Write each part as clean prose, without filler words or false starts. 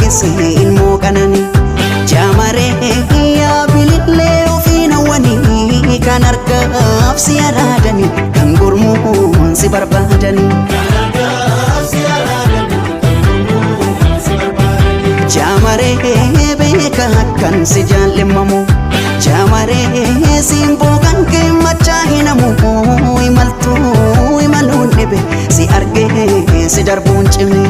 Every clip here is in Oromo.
siin mooqanani jaamaree yaabilillee ofiin hawwanii kan argaaf si araadani kan gurmuun si barbaadani jaamaree beeka kan si jaallimamu jaamaree simboo kan keemmachaa hinamu imaltuu imaluun dhibe si argee si darbuun cime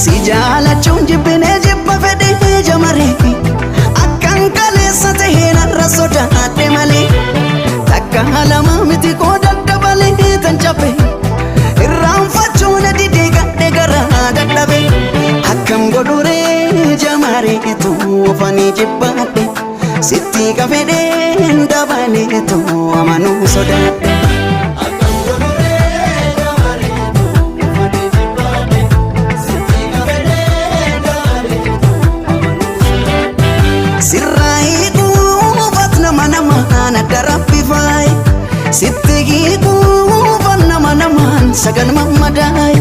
si jaalachuun jibbinee jibba fedhee jamaree akkan kaleessa tahee narra sodaadhe malee takka lama miti koo daddabalee tan cabe irraanfachuu na didee gadhe garaa dadhabe akkam godhuree jamareetu ofanii jibbaadhe sitti gafedheen dabaleetu amanuu sodaadhe sirraa'ii quufat nama namaan adda rabbifaaye sitti quufat nama namaan sagal mammadaa'e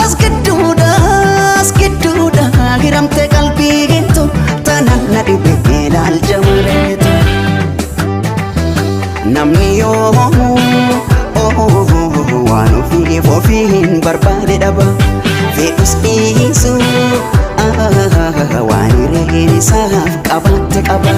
as gidduudha hiramte qalbii geetto tanan na dhibe ilaal jamareetu namni yoo waan ofiif ofiin barbaade dhaba fe'us dhiisu waan hireen isaaf qabatte qaba